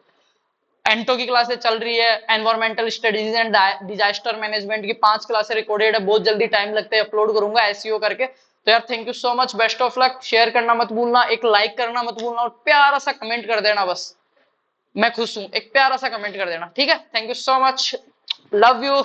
एंटो की क्लासेस चल रही है, environmental studies and disaster management की 5 क्लासेस रिकॉर्डेड है, बहुत जल्दी टाइम लगता है, अपलोड करूंगा SEO करके। तो यार thank you so much, best of luck, share करना मत भूलना, एक लाइक करना मत भूलना, और प्यारा सा कमेंट कर देना, बस मैं खुश हूं, एक प्यारा सा कमेंट कर देना, ठीक है। Thank you so much, love you.